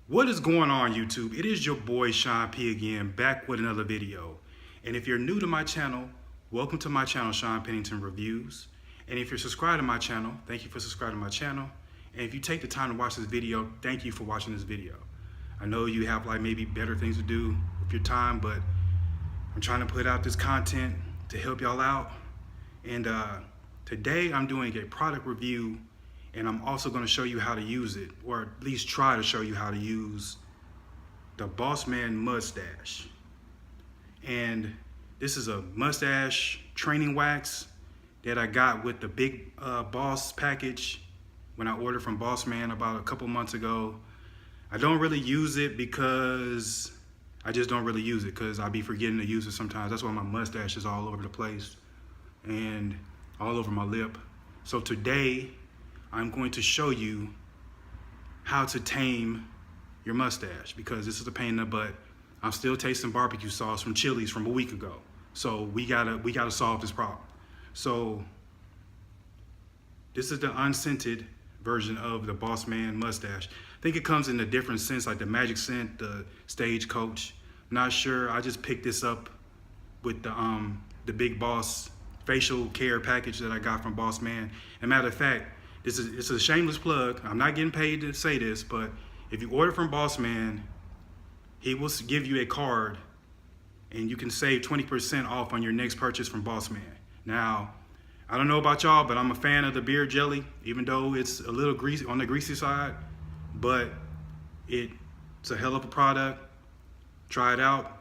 What is going on, YouTube? It is your boy Sean P again, back with another video. And if you're new to my channel, welcome to my channel, Sean Pennington Reviews. And if you're subscribed to my channel, thank you for subscribing to my channel. And if you take the time to watch this video, thank you for watching this video. I know you have like maybe better things to do with your time, but I'm trying to put out this content to help y'all out. And today I'm doing a product review, and I'm also going to show you how to use it, or at least try to show you how to use the Bossman mudstache. And this is a mustache training wax that I got with the big Boss package when I ordered from Bossman about a couple months ago. I don't really use it because I just don't really use it because I be forgetting to use it sometimes. That's why my mustache is all over the place and all over my lip. So today I'm going to show you how to tame your mustache, because this is a pain in the butt. I'm still tasting barbecue sauce from Chili's from a week ago. So we gotta solve this problem. So this is the unscented version of the Bossman mustache. I think it comes in a different scents, like the magic scent, the stagecoach. Not sure. I just picked this up with the Big Boss facial care package that I got from Bossman. And matter of fact, it's a shameless plug. I'm not getting paid to say this, but if you order from Bossman, he will give you a card and you can save 20% off on your next purchase from Bossman. Now, I don't know about y'all, but I'm a fan of the beard jelly, even though it's a little greasy on the greasy side, but it's a hell of a product. Try it out.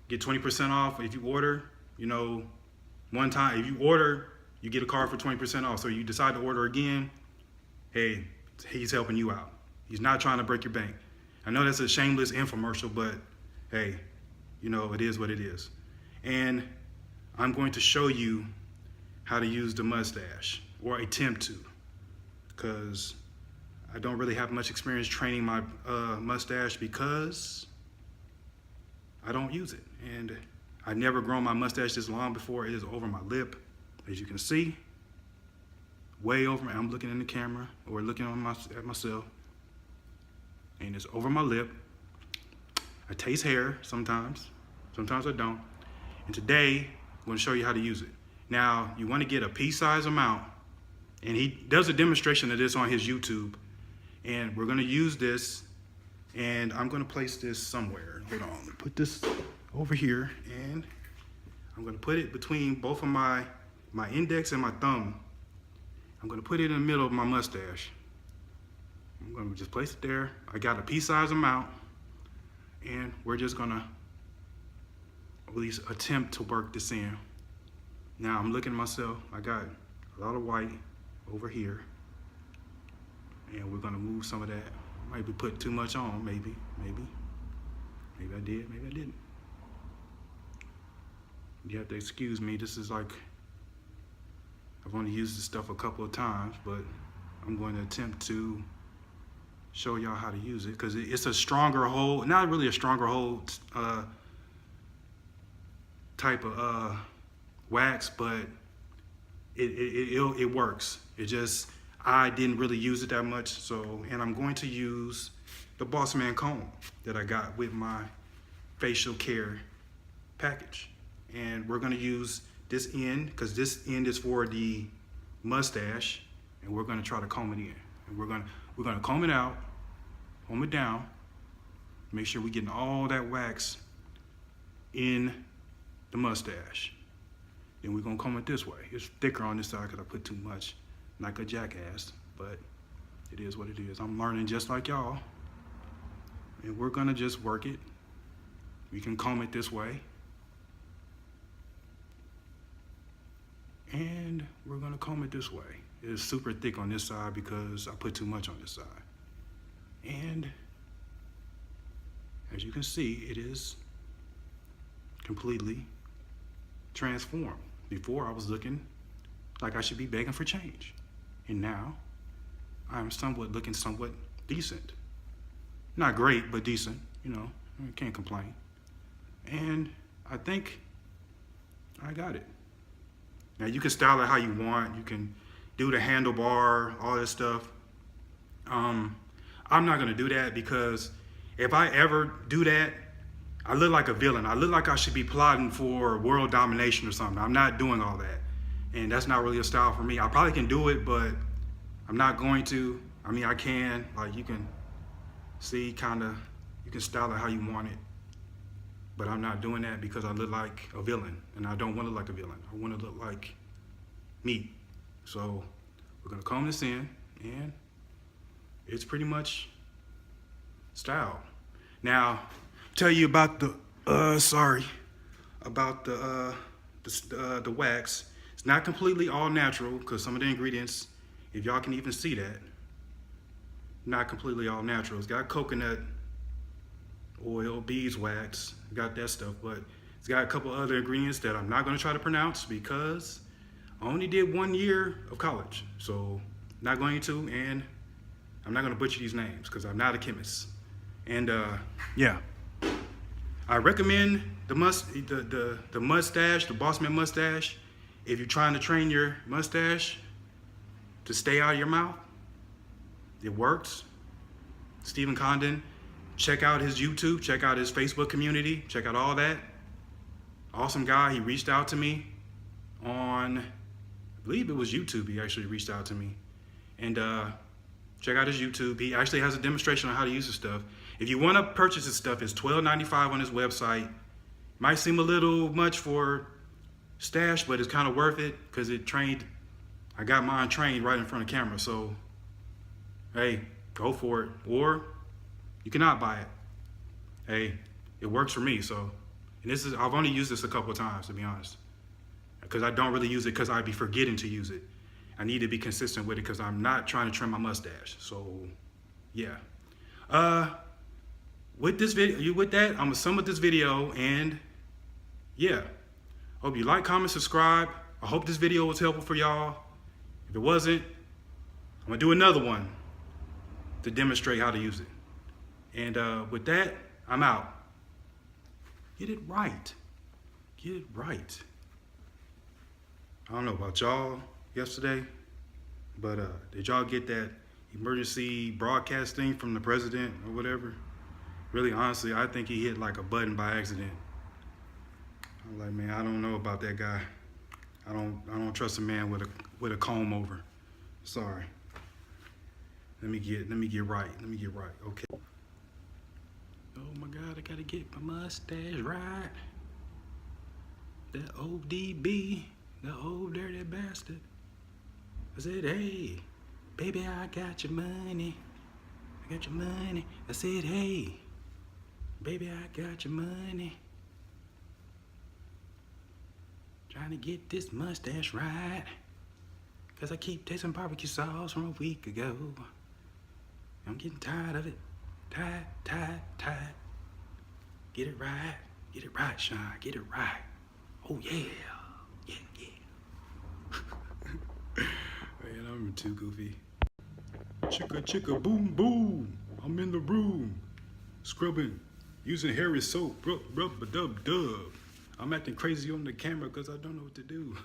Get 20% off if you order, one time. If you order, you get a card for 20% off. So you decide to order again, hey, he's helping you out. He's not trying to break your bank. I know that's a shameless infomercial, but hey, it is what it is. And I'm going to show you how to use the mustache, or attempt to, because I don't really have much experience training my mustache because I don't use it. And I've never grown my mustache this long before. It is over my lip. As you can see, way over. I'm looking in the camera or looking at myself, and it's over my lip. I taste hair sometimes I don't. And today I'm going to show you how to use it. Now you want to get a pea-sized amount, and he does a demonstration of this on his YouTube. And we're going to use this, and I'm going to place this somewhere. Hold on, put this over here, and I'm going to put it between both of my index and my thumb. I'm going to put it in the middle of my mustache. I'm going to just place it there. I got a pea-sized amount, and we're just going to at least attempt to work this in. Now I'm looking at myself. I got a lot of white over here, and we're going to move some of that. Might be putting too much on, maybe I did, maybe I didn't. You have to excuse me. This is like, I've only used this stuff a couple of times, but I'm going to attempt to show y'all how to use it, because it's a stronger hold, not really a stronger hold type of wax, but it works. It just, I didn't really use it that much. So, and I'm going to use the Bossman comb that I got with my facial care package. And we're going to use this end, because this end is for the mustache, and we're going to try to comb it in. And we're going to comb it out, comb it down, make sure we're getting all that wax in the mustache. Then we're going to comb it this way. It's thicker on this side because I put too much, like a jackass, but it is what it is. I'm learning just like y'all, and we're going to just work it. We can comb it this way, and we're going to comb it this way. It's super thick on this side because I put too much on this side. And as you can see, it is completely transformed. Before, I was looking like I should be begging for change, and now I'm looking somewhat decent. Not great, but decent. I can't complain. And I think I got it. Now you can style it how you want. You can do the handlebar, all this stuff. I'm not gonna do that because If I ever do that, I look like a villain. I look like I should be plotting for world domination or something. I'm not doing all that. And that's not really a style for me. I probably can do it, but I'm not going to. I mean, I can. Like, you can see, kind of, you can style it how you want it. But I'm not doing that because I look like a villain. And I don't want to look like a villain. I want to look like me. So we're going to comb this in, and it's pretty much styled. Now, tell you about the wax. It's not completely all natural because some of the ingredients, if y'all can even see that, not completely all natural. It's got coconut oil, beeswax, got that stuff, but it's got a couple other ingredients that I'm not going to try to pronounce because I only did 1 year of college, so not going to, and I'm not going to butcher these names because I'm not a chemist. And yeah, I recommend the mustache, the Bossman mustache, if you're trying to train your mustache to stay out of your mouth. It works. Stephen Condon, check out his YouTube, check out his Facebook community, check out all that. Awesome guy. He reached out to me on, I believe it was YouTube. He actually reached out to me, and check out his YouTube. He actually has a demonstration on how to use this stuff. If you want to purchase this stuff, it's $12.95 on his website. Might seem a little much for stash, but it's kind of worth it because I got mine trained right in front of camera. So, hey, go for it. Or you cannot buy it. Hey, it works for me. So, and I've only used this a couple of times, to be honest, because I don't really use it because I'd be forgetting to use it. I need to be consistent with it because I'm not trying to trim my mustache. So, yeah. With that, I'm gonna sum up this video, and yeah. Hope you like, comment, subscribe. I hope this video was helpful for y'all. If it wasn't, I'm gonna do another one to demonstrate how to use it. And with that, I'm out. Get it right. Get it right. I don't know about y'all yesterday, but did y'all get that emergency broadcast thing from the president or whatever? Really, honestly, I think he hit like a button by accident. I'm like, man, I don't know about that guy. I don't trust a man with a comb over. Sorry. Let me get right. Let me get right. Okay. Oh my God, I gotta get my mustache right. That old DB, the old dirty bastard. I said, hey, baby, I got your money. I got your money. I said, hey, baby, I got your money. Trying to get this mustache right. Cause I keep tasting barbecue sauce from a week ago. I'm getting tired of it. Tired. Get it right, Sean, get it right. Oh yeah. Man, I'm too goofy. Chicka, boom, boom. I'm in the room. Scrubbing, using hairy soap, rub-a-dub-dub. I'm acting crazy on the camera because I don't know what to do.